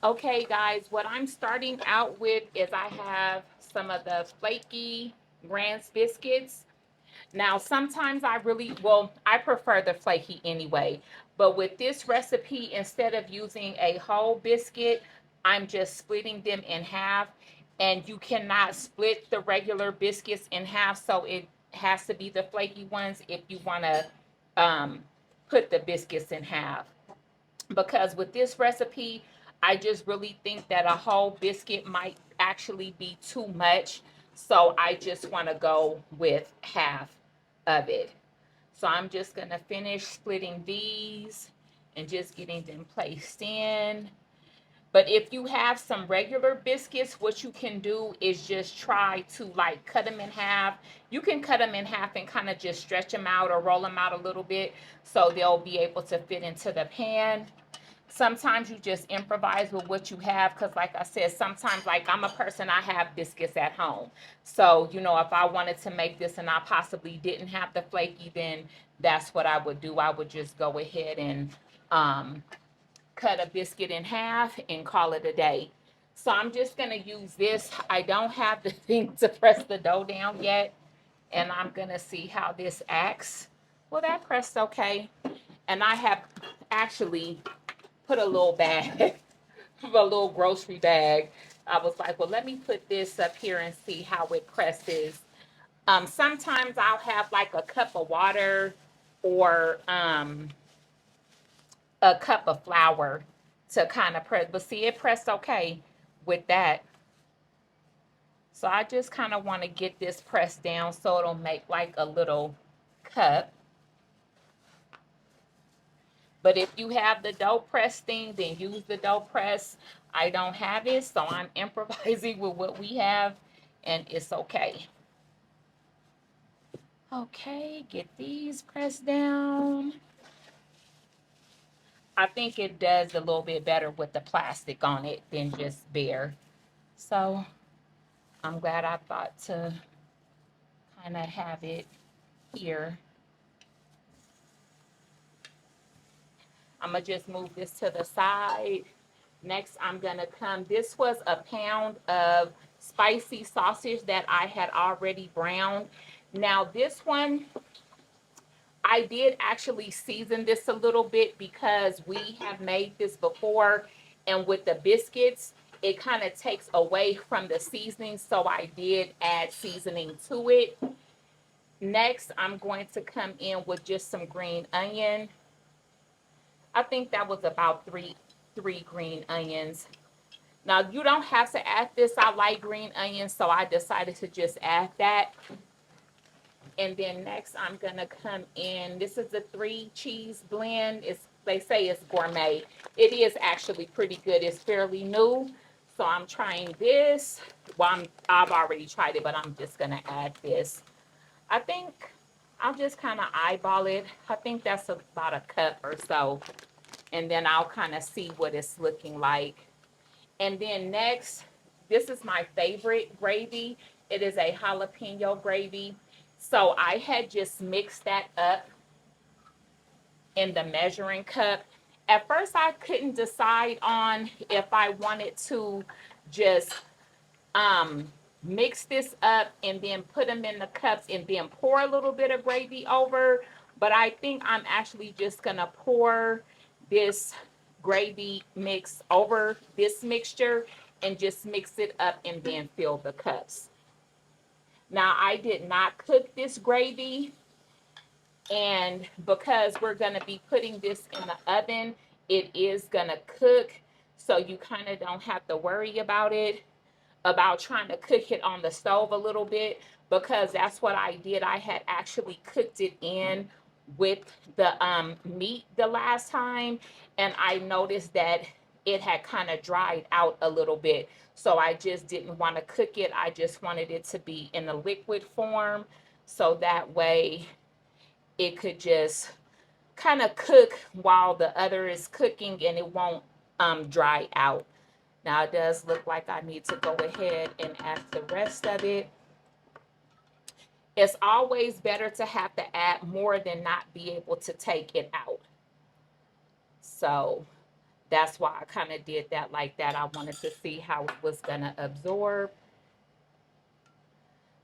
Okay, guys, what I'm starting out with is I have some of the flaky Grants biscuits. Now, sometimes I prefer the flaky anyway, but with this recipe, instead of using a whole biscuit, I'm just splitting them in half. And you cannot split the regular biscuits in half, so it has to be the flaky ones if you want to um, put the biscuits in half. Because with this recipe, I just really think that a whole biscuit might actually be too much. So I just want to go with half of it. So I'm just going to finish splitting these and just getting them placed in. But if you have some regular biscuits, what you can do is just try to like cut them in half. You can cut them in half and kind of just stretch them out or roll them out a little bit so they'll be able to fit into the pan. Sometimes you just improvise with what you have because like I said, sometimes like I'm a person, I have biscuits at home. So if I wanted to make this and I possibly didn't have the flaky, then that's what I would do. I would just go ahead and um, cut a biscuit in half and call it a day. So I'm just going to use this. I don't have the thing to press the dough down yet, and I'm going to see how this acts. Well, that pressed okay. And I have actually put a little bag, a little grocery bag. I was like, well, let me put this up here and see how it presses. Sometimes I'll have like a cup of water or a cup of flour to kind of press. But see, it pressed okay with that. So I just kind of want to get this pressed down so it'll make like a little cup. But if you have the dough press thing, then use the dough press. I don't have it, so I'm improvising with what we have, and it's okay. Okay, get these pressed down. I think it does a little bit better with the plastic on it than just bare. So I'm glad I thought to kind of have it here. I'm going to just move this to the side. Next, I'm going to this was a pound of spicy sausage that I had already browned. Now, this one, I did actually season this a little bit because we have made this before. And with the biscuits, it kind of takes away from the seasoning. So I did add seasoning to it. Next, I'm going to come in with just some green onion. I think that was about three green onions. Now you don't have to add this. I like green onions, so I decided to just add that. And then next I'm gonna come in. This is the 3 cheese blend. They say it's gourmet. It is actually pretty good. It's fairly new. So I'm trying this. Well, I've already tried it, but I'm just gonna add this. I think I'll just kind of eyeball it. I think that's about a cup or so. And then I'll kind of see what it's looking like. And then next, this is my favorite gravy. It is a jalapeno gravy. So I had just mixed that up in the measuring cup. At first, I couldn't decide on if I wanted to just um, mix this up and then put them in the cups and then pour a little bit of gravy over. But I think I'm actually just going to pour this gravy mix over this mixture and just mix it up and then fill the cups. Now, I did not cook this gravy, and because we're going to be putting this in the oven, it is going to cook. So you kind of don't have to worry about trying to cook it on the stove a little bit, because that's what I did. I had actually cooked it in with the meat the last time, and I noticed that it had kind of dried out a little bit. So I just didn't want to cook it. I just wanted it to be in a liquid form so that way it could just kind of cook while the other is cooking and it won't dry out. Now it does look like I need to go ahead and add the rest of it. It's always better to have to add more than not be able to take it out. So That's why I kind of did that like that. I wanted to see how it was going to absorb.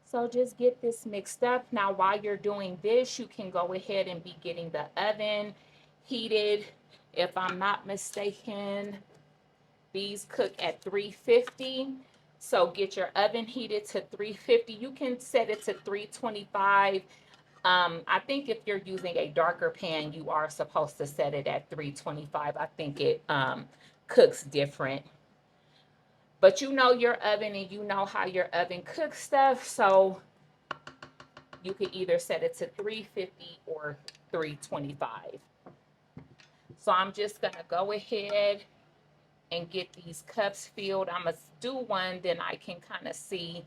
So just get this mixed up. Now, while you're doing this, you can go ahead and be getting the oven heated. If I'm not mistaken, these cook at 350. So get your oven heated to 350. You can set it to 325. I think if you're using a darker pan, you are supposed to set it at 325. I think it cooks different. But you know your oven and you know how your oven cooks stuff. So you could either set it to 350 or 325. So I'm just going to go ahead and get these cups filled. I'm going to do one, then I can kind of see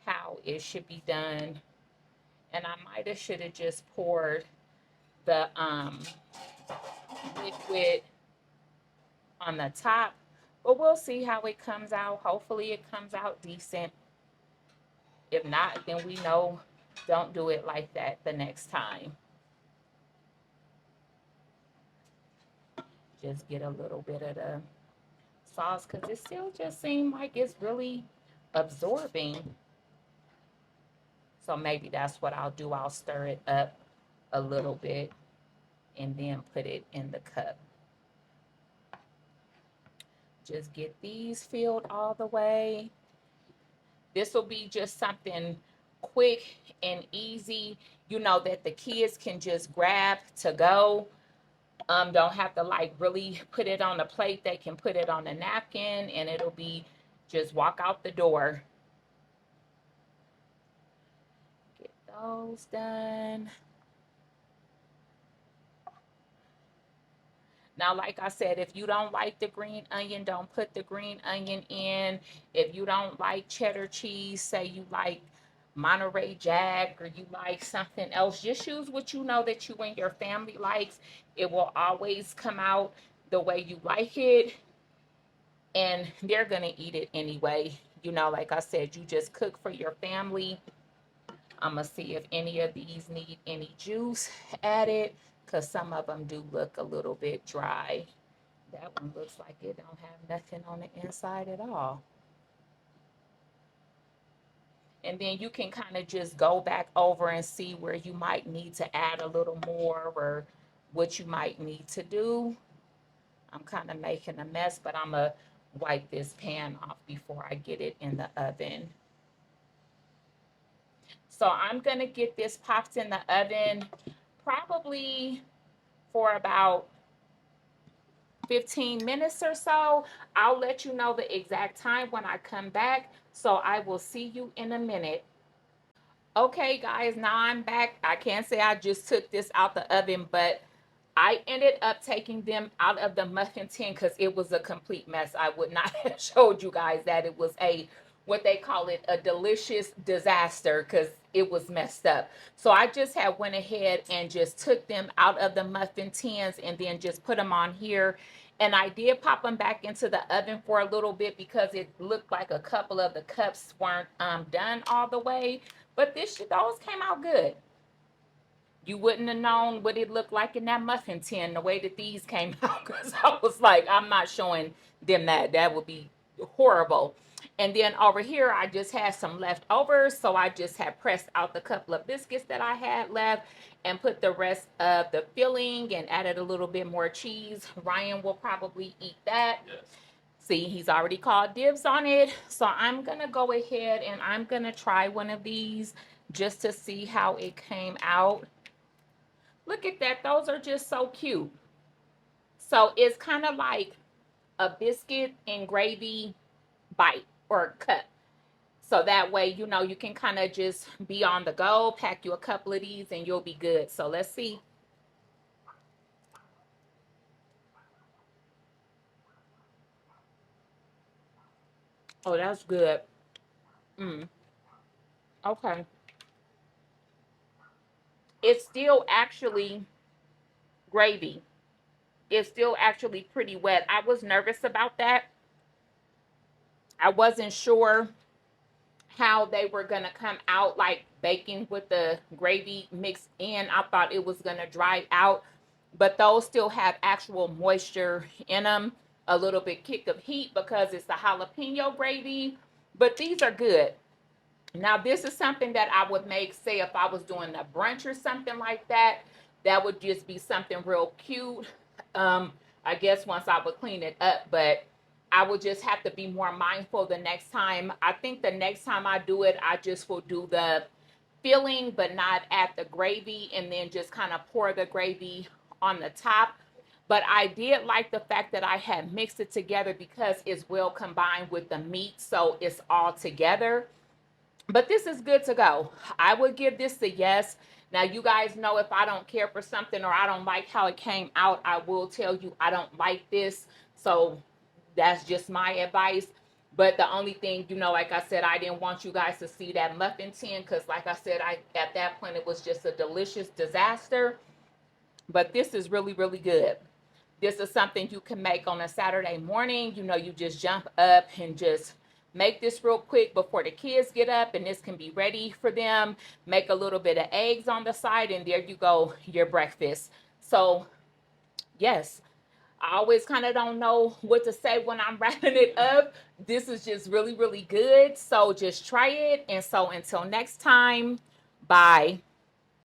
how it should be done. And I might have should have just poured the liquid on the top, but we'll see how it comes out. Hopefully it comes out decent. If not, then we know don't do it like that the next time. Just get a little bit of the sauce because it still just seems like it's really absorbing. So maybe that's what I'll do. I'll stir it up a little bit and then put it in the cup. Just get these filled all the way. This will be just something quick and easy, you know, that the kids can just grab to go. Don't have to like really put it on a plate. They can put it on a napkin and it'll be just walk out the door. Get those done. Now, like I said, if you don't like the green onion, don't put the green onion in. If you don't like cheddar cheese, say you like Monterey Jack or you like something else, just use what you know that you and your family likes. It will always come out the way you like it, and they're going to eat it anyway. You know, like I said, you just cook for your family. I'm going to see if any of these need any juice added because some of them do look a little bit dry. That one looks like it don't have nothing on the inside at all. And then you can kind of just go back over and see where you might need to add a little more or what you might need to do. I'm kind of making a mess, but I'm going to wipe this pan off before I get it in the oven. So I'm going to get this popped in the oven probably for about 15 minutes or so. I'll let you know the exact time when I come back. So I will see you in a minute. Okay, guys, now I'm back. I can't say I just took this out the oven, but I ended up taking them out of the muffin tin because it was a complete mess. I would not have showed you guys that. It was a, what they call it, a delicious disaster because it was messed up. So I just had went ahead and just took them out of the muffin tins and then just put them on here. And I did pop them back into the oven for a little bit because it looked like a couple of the cups weren't done all the way. But those came out good. You wouldn't have known what it looked like in that muffin tin the way that these came out because I was like, I'm not showing them that. That would be horrible. And then over here, I just had some leftovers. So I just had pressed out the couple of biscuits that I had left and put the rest of the filling and added a little bit more cheese. Ryan will probably eat that. Yes. See, he's already called dibs on it. So I'm going to go ahead and I'm going to try one of these just to see how it came out. Look at that. Those are just so cute. So it's kind of like a biscuit and gravy bite or cut. So that way, you know, you can kind of just be on the go, pack you a couple of these and you'll be good. So let's see. Oh, that's good. Okay. It's still actually gravy. It's still actually pretty wet. I was nervous about that. I wasn't sure how they were going to come out like baking with the gravy mixed in. I thought it was going to dry out. but those still have actual moisture in them, a little bit kick of heat because it's the jalapeno gravy. But these are good. Now, this is something that I would make, say, if I was doing a brunch or something like that. That would just be something real cute. I guess once I would clean it up, but I would just have to be more mindful the next time. I think the next time I do it, I just will do the filling, but not add the gravy, and then just kind of pour the gravy on the top. But I did like the fact that I had mixed it together because it's well combined with the meat, so it's all together. But this is good to go. I would give this a yes. Now, you guys know if I don't care for something or I don't like how it came out, I will tell you I don't like this. So that's just my advice. But the only thing, like I said, I didn't want you guys to see that muffin tin because, like I said, at that point it was just a delicious disaster. But this is really, really good. This is something you can make on a Saturday morning. You just jump up and just make this real quick before the kids get up, and this can be ready for them. Make a little bit of eggs on the side, and there you go, your breakfast. So, yes, I always kind of don't know what to say when I'm wrapping it up. This is just really, really good. So, just try it. And so, until next time, bye.